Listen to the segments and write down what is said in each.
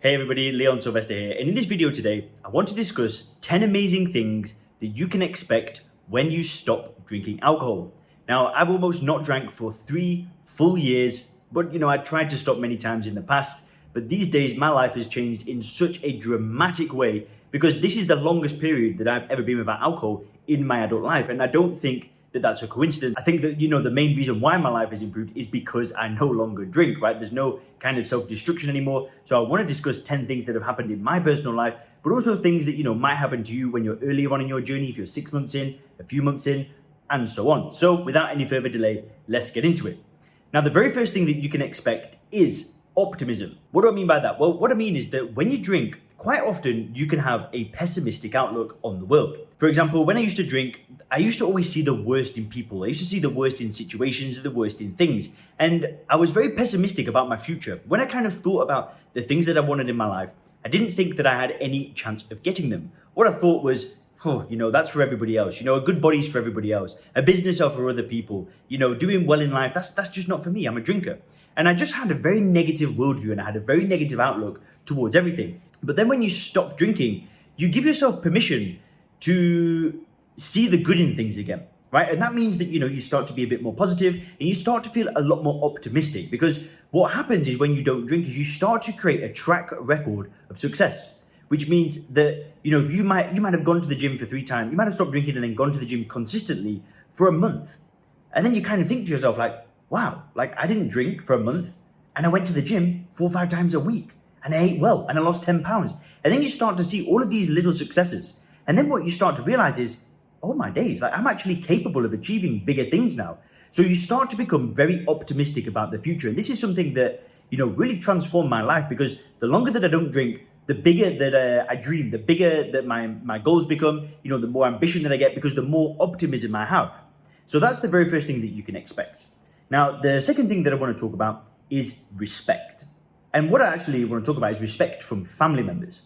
Hey everybody, Leon Sylvester here, and in this video today, I want to discuss 10 amazing things that you can expect when you stop drinking alcohol. Now, I've almost not drank for 3 full years, but I tried to stop many times in the past, but these days my life has changed in such a dramatic way because this is the longest period that I've ever been without alcohol in my adult life, and I don't think that that's a coincidence. I think that, the main reason why my life has improved is because I no longer drink, right? There's no kind of self-destruction anymore. So I want to discuss 10 things that have happened in my personal life, but also things that, might happen to you when you're earlier on in your journey, if you're 6 months in, a few months in, and so on. So without any further delay, let's get into it. Now, the very first thing that you can expect is optimism. What do I mean by that? Well, what I mean is that when you drink, quite often you can have a pessimistic outlook on the world. For example, when I used to drink, I used to always see the worst in people. I used to see the worst in situations, the worst in things. And I was very pessimistic about my future. When I kind of thought about the things that I wanted in my life, I didn't think that I had any chance of getting them. What I thought was, that's for everybody else. A good body's for everybody else. A business are for other people. Doing well in life, that's just not for me. I'm a drinker. And I just had a very negative worldview and I had a very negative outlook towards everything. But then when you stop drinking, you give yourself permission to see the good in things again, right? And that means that, you start to be a bit more positive and you start to feel a lot more optimistic, because what happens is when you don't drink is you start to create a track record of success, which means that, you might have gone to the gym for 3 times, you might have stopped drinking and then gone to the gym consistently for a month. And then you kind of think to yourself like, wow, like I didn't drink for a month and I went to the gym 4 or 5 times a week and I ate well and I lost 10 pounds. And then you start to see all of these little successes. And then what you start to realize is, oh my days, like I'm actually capable of achieving bigger things now. So you start to become very optimistic about the future. And this is something that, really transformed my life, because the longer that I don't drink, the bigger that I dream, the bigger that my goals become, the more ambition that I get, because the more optimism I have. So that's the very first thing that you can expect. Now, the second thing that I want to talk about is respect. And what I actually want to talk about is respect from family members.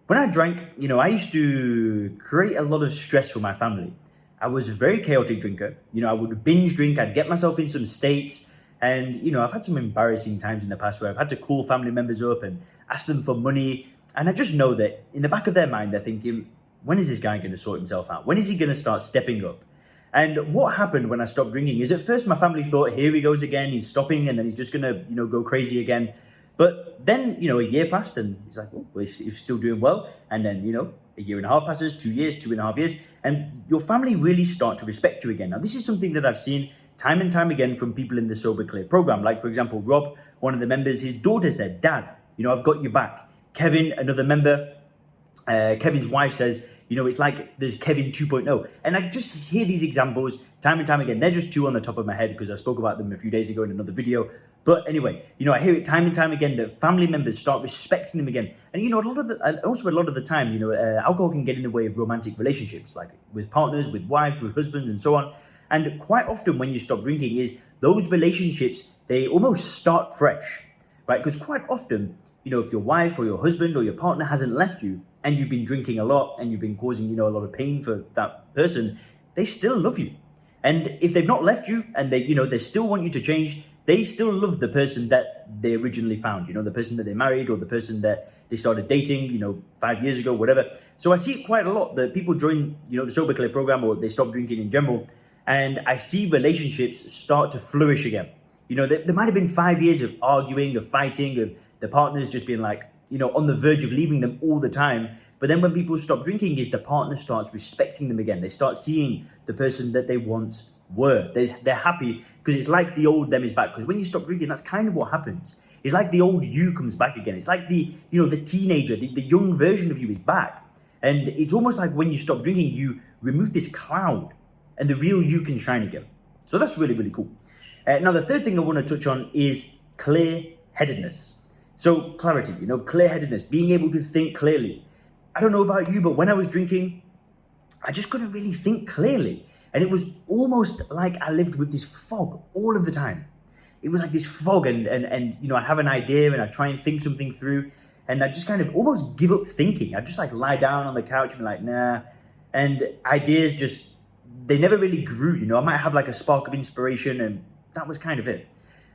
When I drank, I used to create a lot of stress for my family. I was a very chaotic drinker. I would binge drink, I'd get myself in some states. And, I've had some embarrassing times in the past where I've had to call family members up and ask them for money. And I just know that in the back of their mind, they're thinking, when is this guy going to sort himself out? When is he going to start stepping up? And what happened when I stopped drinking is, at first my family thought, here he goes again, he's stopping, and then he's just going to, go crazy again. But then, a year passed and he's like, oh, well, he's still doing well. And then, a year and a half passes, 2 years, 2.5 years, and your family really start to respect you again. Now, this is something that I've seen time and time again from people in the Sober Clear program. Like, for example, Rob, one of the members, his daughter said, Dad, I've got your back. Kevin, another member, Kevin's wife says, it's like there's Kevin 2.0. And I just hear these examples time and time again. They're just 2 on the top of my head because I spoke about them a few days ago in another video. But anyway, I hear it time and time again that family members start respecting them again. And a lot of the time, alcohol can get in the way of romantic relationships, like with partners, with wives, with husbands, and so on. And quite often when you stop drinking is those relationships, they almost start fresh, right? Because quite often, if your wife or your husband or your partner hasn't left you and you've been drinking a lot and you've been causing, a lot of pain for that person, they still love you. And if they've not left you and they still want you to change, they still love the person that they originally found, the person that they married or the person that they started dating, 5 years ago, whatever. So I see it quite a lot that people join, the Sober Clear program, or they stop drinking in general. And I see relationships start to flourish again. There might have been 5 years of arguing, of fighting, of the partners just being like, on the verge of leaving them all the time. But then when people stop drinking is the partner starts respecting them again. They start seeing the person that they once were. They're happy because it's like the old them is back. Because when you stop drinking, that's kind of what happens. It's like the old you comes back again. It's like the teenager, the young version of you is back. And it's almost like when you stop drinking, you remove this cloud and the real you can shine again. So that's really, really cool. Now, the third thing I want to touch on is clear-headedness. So clarity, clear-headedness, being able to think clearly. I don't know about you, but when I was drinking, I just couldn't really think clearly. And it was almost like I lived with this fog all of the time. It was like this fog and I'd have an idea and I'd try and think something through and I'd just kind of almost give up thinking. I'd just like lie down on the couch and be like, nah. And ideas they never really grew, I might have like a spark of inspiration and that was kind of it.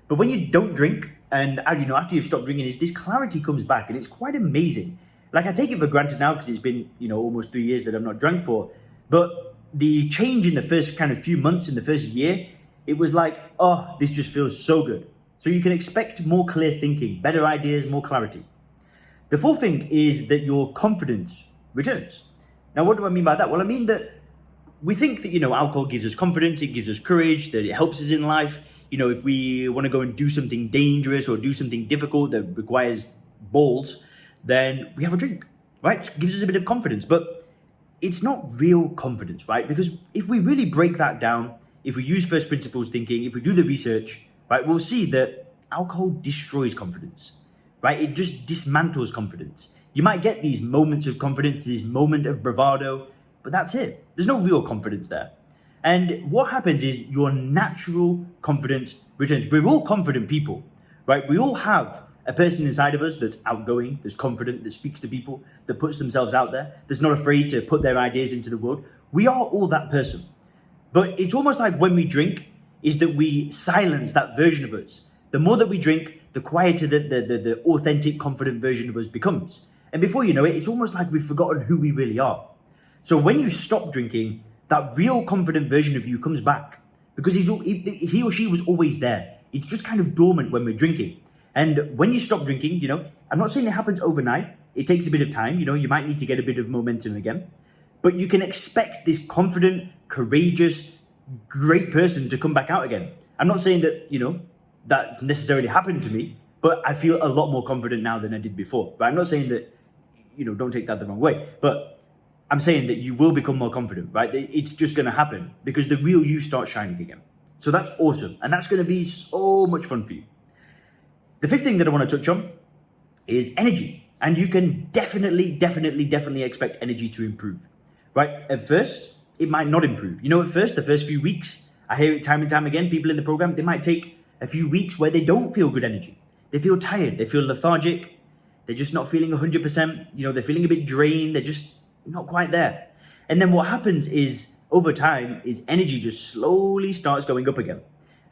But when you don't drink, and after you've stopped drinking, this clarity comes back, and it's quite amazing. Like, I take it for granted now because it's been almost 3 years that I've not drank for. But the change in the first kind of few months, in the first year, it was like, oh, this just feels so good. So you can expect more clear thinking, better ideas, more clarity. The fourth thing is that your confidence returns. Now, what do I mean by that? Well, I mean that we think that, alcohol gives us confidence, it gives us courage, that it helps us in life. If we want to go and do something dangerous or do something difficult that requires balls, then we have a drink, right? It gives us a bit of confidence, but it's not real confidence, right? Because if we really break that down, if we use first principles thinking, if we do the research, right, we'll see that alcohol destroys confidence, right? It just dismantles confidence. You might get these moments of confidence, this moment of bravado, but that's it. There's no real confidence there. And what happens is your natural confidence returns. We're all confident people, right? We all have a person inside of us that's outgoing, that's confident, that speaks to people, that puts themselves out there, that's not afraid to put their ideas into the world. We are all that person. But it's almost like when we drink, is that we silence that version of us. The more that we drink, the quieter the authentic, confident version of us becomes. And before you know it, it's almost like we've forgotten who we really are. So when you stop drinking, that real confident version of you comes back because he or she was always there. It's just kind of dormant when we're drinking. And when you stop drinking, I'm not saying it happens overnight. It takes a bit of time. You might need to get a bit of momentum again. But you can expect this confident, courageous, great person to come back out again. I'm not saying that, that's necessarily happened to me, but I feel a lot more confident now than I did before. But I'm not saying that, don't take that the wrong way. But I'm saying that you will become more confident, right? It's just going to happen because the real you starts shining again. So that's awesome. And that's going to be so much fun for you. The fifth thing that I want to touch on is energy. And you can definitely expect energy to improve, right? At first, it might not improve. At first, the first few weeks, I hear it time and time again, people in the program, they might take a few weeks where they don't feel good energy. They feel tired. They feel lethargic. They're just not feeling 100%. They're feeling a bit drained. They're just not quite there. And then what happens is over time is energy just slowly starts going up again.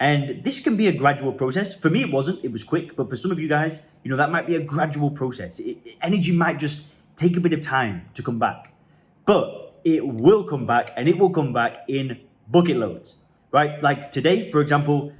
And this can be a gradual process. For me, it wasn't. It was quick. But for some of you guys, that might be a gradual process. Energy might just take a bit of time to come back. But it will come back, and it will come back in bucket loads, right? Like today, for example,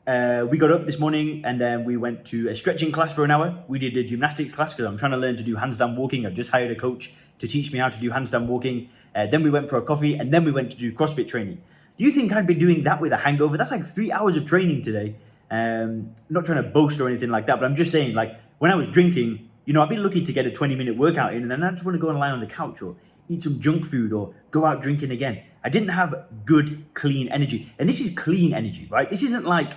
we got up this morning and then we went to a stretching class for an hour. We did a gymnastics class because I'm trying to learn to do handstand walking. I've just hired a coach to teach me how to do handstand walking. Then we went for a coffee and then we went to do CrossFit training. You think I'd be doing that with a hangover? That's like 3 hours of training today. Not trying to boast or anything like that, but I'm just saying, like, when I was drinking, I'd be lucky to get a 20-minute workout in and then I just want to go and lie on the couch or eat some junk food or go out drinking again. I didn't have good, clean energy. And this is clean energy, right? This isn't like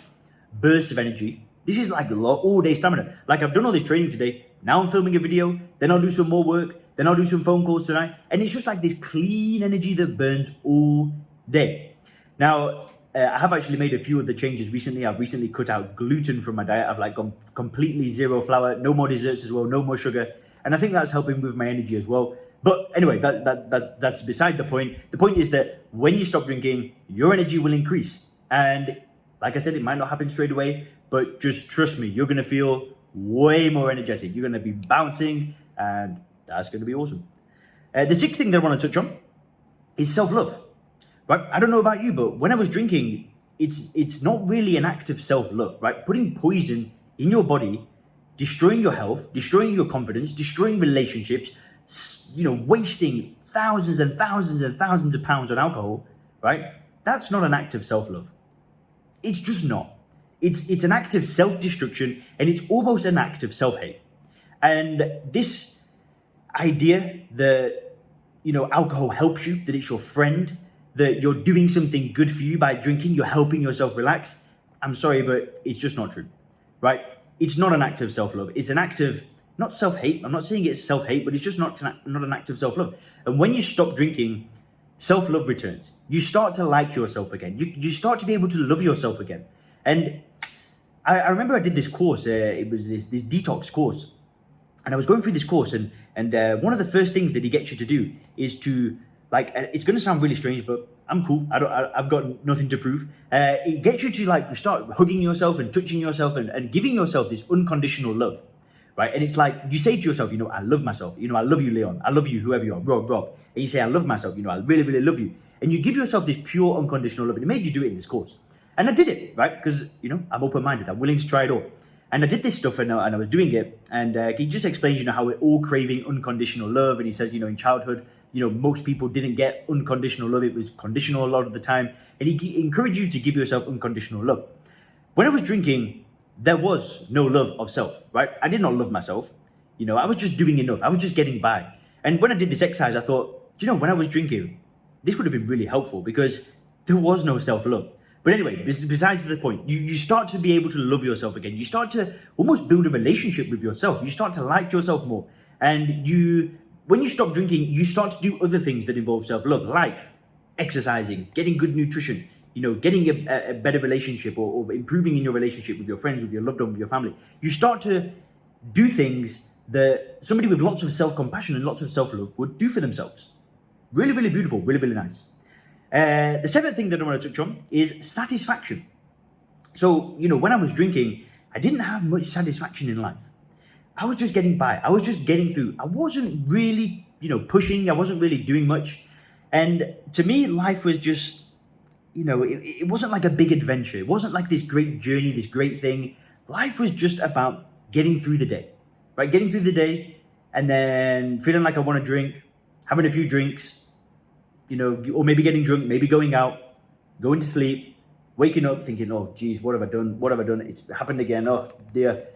bursts of energy. This is like all day stamina. Like, I've done all this training today. Now I'm filming a video. Then I'll do some more work. Then I'll do some phone calls tonight. And it's just like this clean energy that burns all day. Now, I have actually made a few of the changes recently. I've recently cut out gluten from my diet. I've gone completely zero flour, no more desserts as well, no more sugar. And I think that's helping with my energy as well. But anyway, that's beside the point. The point is that when you stop drinking, your energy will increase. And like I said, it might not happen straight away, but just trust me, you're going to feel way more energetic. You're going to be bouncing, and that's going to be awesome. The sixth thing that I want to touch on is self-love. Right? I don't know about you, but when I was drinking, it's not really an act of self-love, right? Putting poison in your body, destroying your health, destroying your confidence, destroying relationships, wasting thousands and thousands and thousands of pounds on alcohol, right? That's not an act of self-love. It's just not. It's an act of self-destruction, and it's almost an act of self-hate. And this idea that, alcohol helps you, that it's your friend, that you're doing something good for you by drinking, you're helping yourself relax, I'm sorry, but it's just not true, right? It's not an act of self-love. It's an act of, not self-hate. I'm not saying it's self-hate, but it's just not an act of self-love. And when you stop drinking, self-love returns. You start to like yourself again. You start to be able to love yourself again. And I remember I did this course. It was this detox course. And I was going through this course, and one of the first things that he gets you to do is to, it's going to sound really strange, but I'm cool. I've got nothing to prove. It gets you to like start hugging yourself and touching yourself and giving yourself this unconditional love, right? And it's like you say to yourself, I love myself. I love you, Leon. I love you, whoever you are, Rob. And you say, I love myself. I really, really love you. And you give yourself this pure unconditional love. And it made you do it in this course. And I did it, right? Because, I'm open-minded. I'm willing to try it all. And I did this stuff and I was doing it. And he just explains, how we're all craving unconditional love. And he says, in childhood, most people didn't get unconditional love. It was conditional a lot of the time. And he encouraged you to give yourself unconditional love. When I was drinking, there was no love of self, right? I did not love myself. I was just doing enough. I was just getting by. And when I did this exercise, I thought, when I was drinking, this would have been really helpful because there was no self-love. But anyway, besides the point, you start to be able to love yourself again. You start to almost build a relationship with yourself. You start to like yourself more. And when you stop drinking, you start to do other things that involve self-love, like exercising, getting good nutrition, getting a better relationship or improving in your relationship with your friends, with your loved one, with your family. You start to do things that somebody with lots of self-compassion and lots of self-love would do for themselves. Really, really beautiful, really, really nice. The seventh thing that I want to touch on is satisfaction. So, when I was drinking, I didn't have much satisfaction in life. I was just getting by. I was just getting through. I wasn't really, pushing. I wasn't really doing much. And to me, life was just, it wasn't like a big adventure. It wasn't like this great journey, this great thing. Life was just about getting through the day, right? Getting through the day and then feeling like I want to drink, having a few drinks, or maybe getting drunk, maybe going out, going to sleep, waking up thinking, oh, geez, what have I done? What have I done? It's happened again. Oh, dear.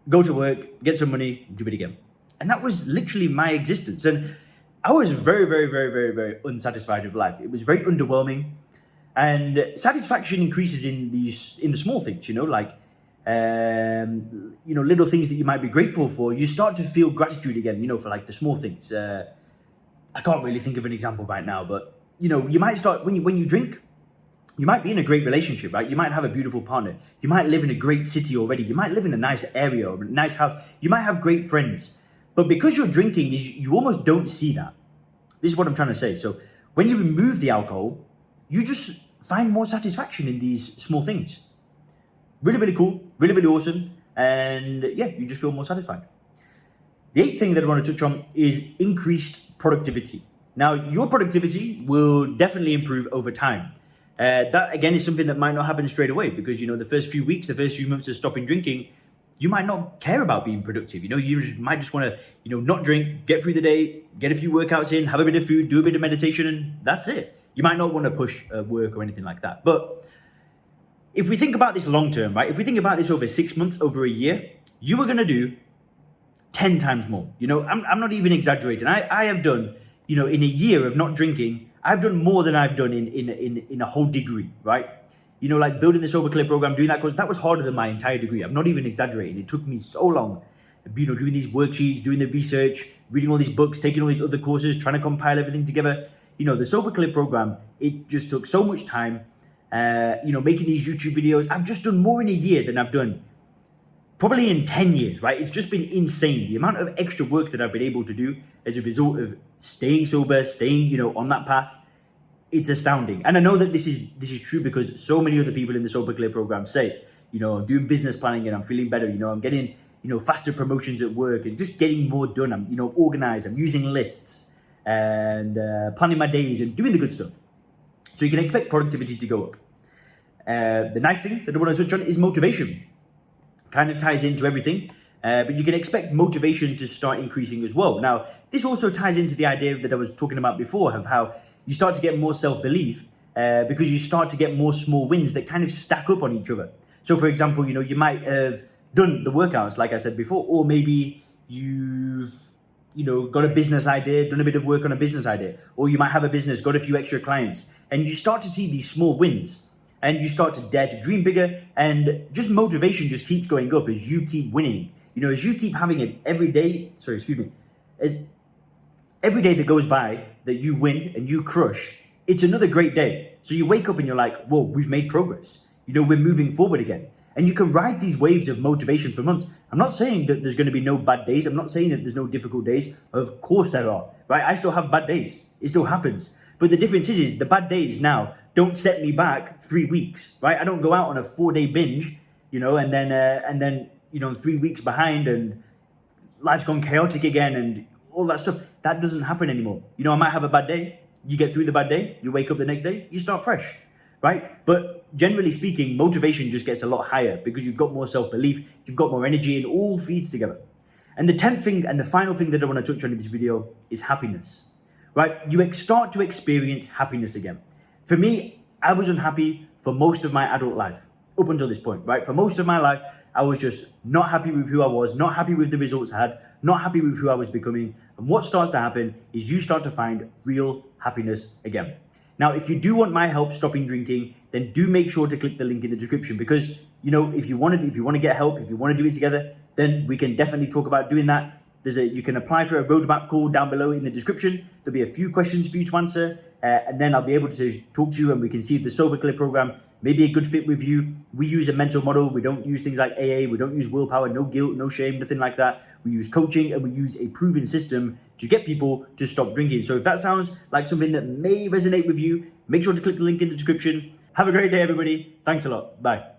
Go to work, get some money, do it again. And that was literally my existence. And I was very, very, very, very, very unsatisfied with life. It was very underwhelming. And satisfaction increases in the small things, like, little things that you might be grateful for. You start to feel gratitude again, for like the small things. I can't really think of an example right now, but, you might start, when you drink, you might be in a great relationship, right? You might have a beautiful partner. You might live in a great city already. You might live in a nice area or a nice house. You might have great friends. But because you're drinking, you almost don't see that. This is what I'm trying to say. So when you remove the alcohol, you just find more satisfaction in these small things. Really, really cool. Really, really awesome. And yeah, you just feel more satisfied. The eighth thing that I want to touch on is increased productivity. Now, your productivity will definitely improve over time. That, again, is something that might not happen straight away because, the first few weeks, the first few months of stopping drinking, you might not care about being productive. You might just want to, not drink, get through the day, get a few workouts in, have a bit of food, do a bit of meditation, and that's it. You might not want to push work or anything like that. But if we think about this long term, right? If we think about this over 6 months, over a year, you are going to do 10 times more. I'm not even exaggerating. I have done, in a year of not drinking, I've done more than I've done in a whole degree, right? Like building the Sober Clear program, doing that course, that was harder than my entire degree. I'm not even exaggerating. It took me so long, doing these worksheets, doing the research, reading all these books, taking all these other courses, trying to compile everything together. The Sober Clear program, it just took so much time, making these YouTube videos. I've just done more in a year than I've done probably in 10 years, right? It's just been insane. The amount of extra work that I've been able to do as a result of staying sober, staying, on that path, it's astounding. And I know that this is true because so many other people in the Sober Clear program say, I'm doing business planning and I'm feeling better. I'm getting, faster promotions at work and just getting more done. I'm, organized. I'm using lists and planning my days and doing the good stuff. So you can expect productivity to go up. The ninth thing that I want to touch on is motivation. Kind of ties into everything, but you can expect motivation to start increasing as well. Now, this also ties into the idea that I was talking about before of how you start to get more self-belief because you start to get more small wins that kind of stack up on each other. So, for example, you might have done the workouts, like I said before, or maybe you've, got a business idea, done a bit of work on a business idea, or you might have a business, got a few extra clients, and you start to see these small wins. And you start to dare to dream bigger, and just motivation just keeps going up as you keep winning. As you keep having it every day, as every day that goes by that you win and you crush, it's another great day. So you wake up and you're like, whoa, we've made progress. We're moving forward again. And you can ride these waves of motivation for months. I'm not saying that there's going to be no bad days. I'm not saying that there's no difficult days. Of course there are, right? I still have bad days. It still happens. But the difference is the bad days now don't set me back 3 weeks, right? I don't go out on a 4-day binge, and then 3 weeks behind and life's gone chaotic again and all that stuff. That doesn't happen anymore. I might have a bad day. You get through the bad day, you wake up the next day, you start fresh, right? But generally speaking, motivation just gets a lot higher because you've got more self-belief, you've got more energy, and all feeds together. And the 10th thing and the final thing that I want to touch on in this video is happiness, right? You start to experience happiness again. For me, I was unhappy for most of my adult life up until this point, right? For most of my life, I was just not happy with who I was, not happy with the results I had, not happy with who I was becoming. And what starts to happen is you start to find real happiness again. Now, if you do want my help stopping drinking, then do make sure to click the link in the description because, if you want to get help, if you want to do it together, then we can definitely talk about doing that. You can apply for a roadmap call down below in the description. There'll be a few questions for you to answer, and then I'll be able to talk to you and we can see if the Sober Clear program may be a good fit with you. We use a mental model. We don't use things like AA. We don't use willpower, no guilt, no shame, nothing like that. We use coaching and we use a proven system to get people to stop drinking. So if that sounds like something that may resonate with you, make sure to click the link in the description. Have a great day, everybody. Thanks a lot. Bye.